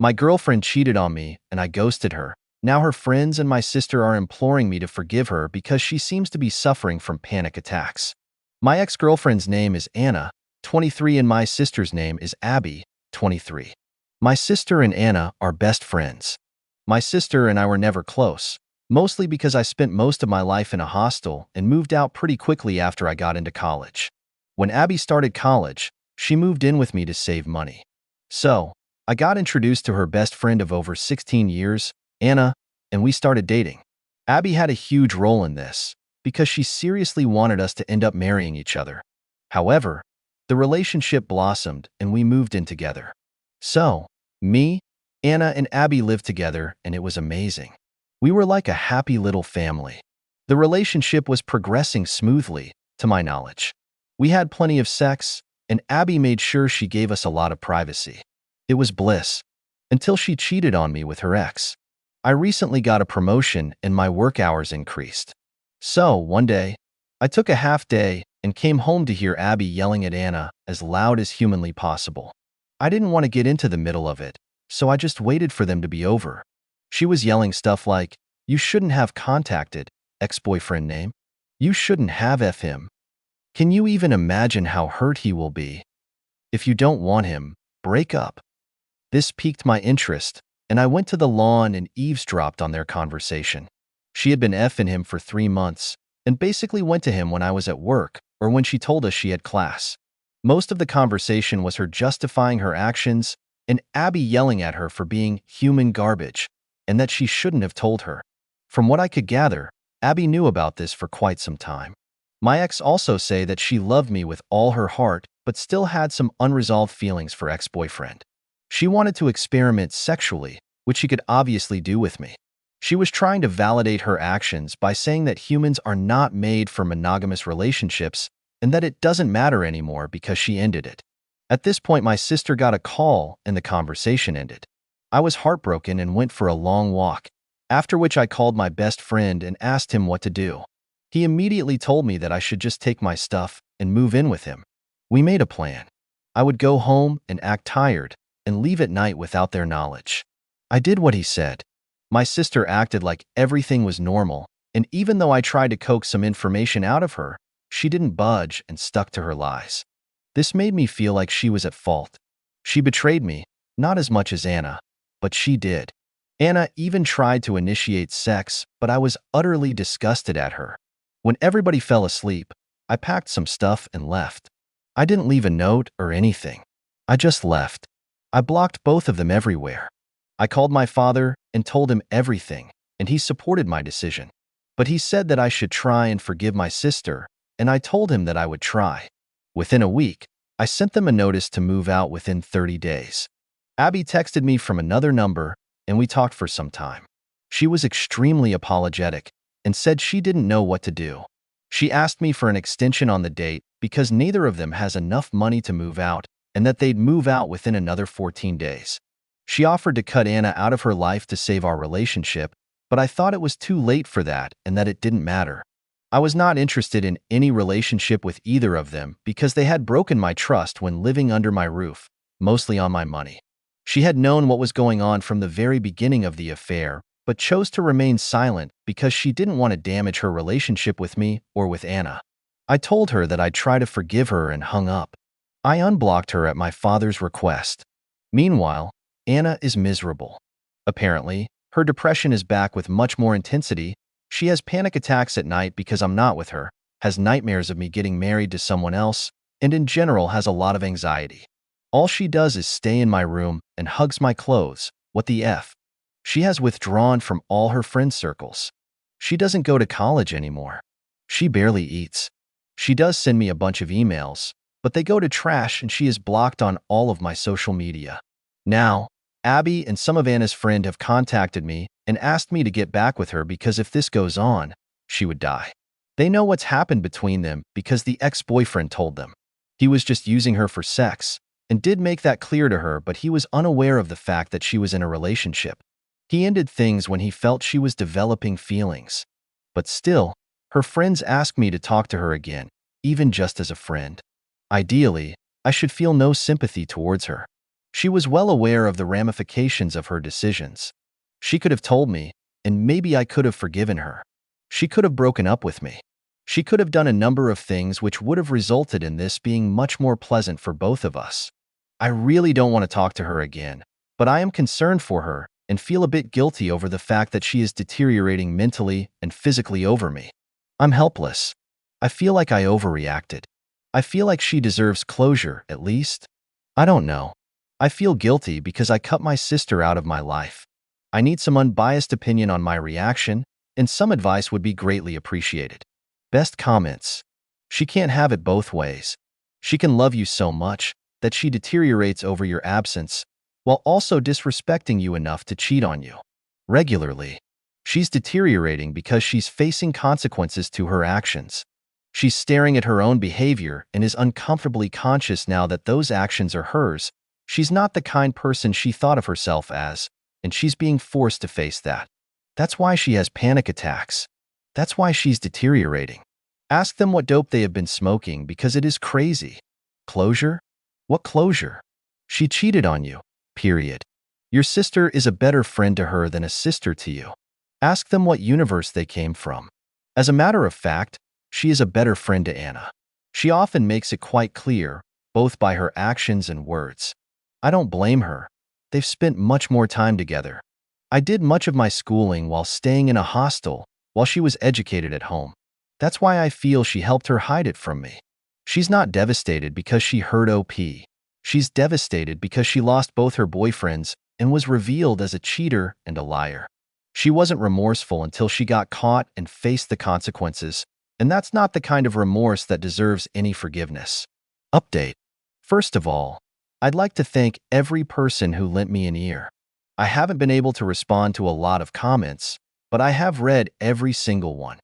My girlfriend cheated on me and I ghosted her. Now her friends and my sister are imploring me to forgive her because she seems to be suffering from panic attacks. My ex-girlfriend's name is Anna, 23, and my sister's name is Abby, 23. My sister and Anna are best friends. My sister and I were never close, mostly because I spent most of my life in a hostel and moved out pretty quickly after I got into college. When Abby started college, she moved in with me to save money. So, I got introduced to her best friend of over 16 years, Anna, and we started dating. Abby had a huge role in this, because she seriously wanted us to end up marrying each other. However, the relationship blossomed and we moved in together. So, me, Anna, and Abby lived together and it was amazing. We were like a happy little family. The relationship was progressing smoothly, to my knowledge. We had plenty of sex, and Abby made sure she gave us a lot of privacy. It was bliss, until she cheated on me with her ex. I recently got a promotion and my work hours increased. So, one day, I took a half day and came home to hear Abby yelling at Anna as loud as humanly possible. I didn't want to get into the middle of it, so I just waited for them to be over. She was yelling stuff like, "You shouldn't have contacted ex-boyfriend name. You shouldn't have F him. Can you even imagine how hurt he will be? If you don't want him, break up." This piqued my interest, and I went to the lawn and eavesdropped on their conversation. She had been effing him for 3 months, and basically went to him when I was at work or when she told us she had class. Most of the conversation was her justifying her actions and Abby yelling at her for being human garbage and that she shouldn't have told her. From what I could gather, Abby knew about this for quite some time. My ex also say that she loved me with all her heart but still had some unresolved feelings for ex-boyfriend. She wanted to experiment sexually, which she could obviously do with me. She was trying to validate her actions by saying that humans are not made for monogamous relationships and that it doesn't matter anymore because she ended it. At this point, my sister got a call and the conversation ended. I was heartbroken and went for a long walk, after which I called my best friend and asked him what to do. He immediately told me that I should just take my stuff and move in with him. We made a plan. I would go home and act tired and leave at night without their knowledge. I did what he said. My sister acted like everything was normal, and even though I tried to coax some information out of her, she didn't budge and stuck to her lies. This made me feel like she was at fault. She betrayed me, not as much as Anna, but she did. Anna even tried to initiate sex, but I was utterly disgusted at her. When everybody fell asleep, I packed some stuff and left. I didn't leave a note or anything. I just left. I blocked both of them everywhere. I called my father and told him everything, and he supported my decision. But he said that I should try and forgive my sister, and I told him that I would try. Within a week, I sent them a notice to move out within 30 days. Abby texted me from another number, and we talked for some time. She was extremely apologetic and said she didn't know what to do. She asked me for an extension on the date because neither of them has enough money to move out and that they'd move out within another 14 days. She offered to cut Anna out of her life to save our relationship, but I thought it was too late for that and that it didn't matter. I was not interested in any relationship with either of them because they had broken my trust when living under my roof, mostly on my money. She had known what was going on from the very beginning of the affair, but chose to remain silent because she didn't want to damage her relationship with me or with Anna. I told her that I'd try to forgive her and hung up. I unblocked her at my father's request. Meanwhile, Anna is miserable. Apparently, her depression is back with much more intensity. She has panic attacks at night because I'm not with her, has nightmares of me getting married to someone else, and in general has a lot of anxiety. All she does is stay in my room and hugs my clothes. What the F? She has withdrawn from all her friend circles. She doesn't go to college anymore. She barely eats. She does send me a bunch of emails, but they go to trash and she is blocked on all of my social media. Now, Abby and some of Anna's friends have contacted me and asked me to get back with her because if this goes on, she would die. They know what's happened between them because the ex-boyfriend told them. He was just using her for sex and did make that clear to her, but he was unaware of the fact that she was in a relationship. He ended things when he felt she was developing feelings. But still, her friends ask me to talk to her again, even just as a friend. Ideally, I should feel no sympathy towards her. She was well aware of the ramifications of her decisions. She could have told me, and maybe I could have forgiven her. She could have broken up with me. She could have done a number of things which would have resulted in this being much more pleasant for both of us. I really don't want to talk to her again, but I am concerned for her and feel a bit guilty over the fact that she is deteriorating mentally and physically over me. I'm helpless. I feel like I overreacted. I feel like she deserves closure, at least. I don't know. I feel guilty because I cut my sister out of my life. I need some unbiased opinion on my reaction, and some advice would be greatly appreciated. Best comments. She can't have it both ways. She can love you so much that she deteriorates over your absence, while also disrespecting you enough to cheat on you. Regularly. She's deteriorating because she's facing consequences to her actions. She's staring at her own behavior and is uncomfortably conscious now that those actions are hers. She's not the kind person she thought of herself as, and she's being forced to face that. That's why she has panic attacks. That's why she's deteriorating. Ask them what dope they have been smoking because it is crazy. Closure? What closure? She cheated on you. Period. Your sister is a better friend to her than a sister to you. Ask them what universe they came from. As a matter of fact, she is a better friend to Anna. She often makes it quite clear, both by her actions and words. I don't blame her. They've spent much more time together. I did much of my schooling while staying in a hostel, while she was educated at home. That's why I feel she helped her hide it from me. She's not devastated because she hurt OP. She's devastated because she lost both her boyfriends and was revealed as a cheater and a liar. She wasn't remorseful until she got caught and faced the consequences, and that's not the kind of remorse that deserves any forgiveness. Update. First of all, I'd like to thank every person who lent me an ear. I haven't been able to respond to a lot of comments, but I have read every single one.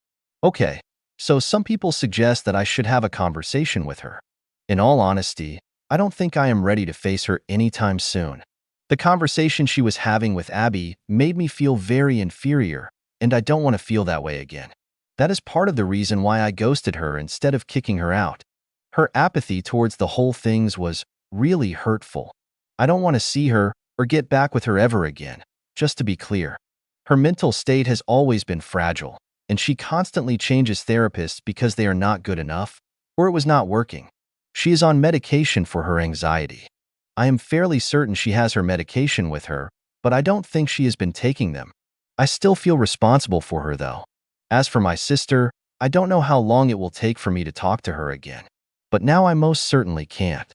Okay, so some people suggest that I should have a conversation with her. In all honesty, I don't think I am ready to face her anytime soon. The conversation she was having with Abby made me feel very inferior, and I don't want to feel that way again. That is part of the reason why I ghosted her instead of kicking her out. Her apathy towards the whole things was really hurtful. I don't want to see her or get back with her ever again, just to be clear. Her mental state has always been fragile, and she constantly changes therapists because they are not good enough, or it was not working. She is on medication for her anxiety. I am fairly certain she has her medication with her, but I don't think she has been taking them. I still feel responsible for her, though. As for my sister, I don't know how long it will take for me to talk to her again. But now I most certainly can't.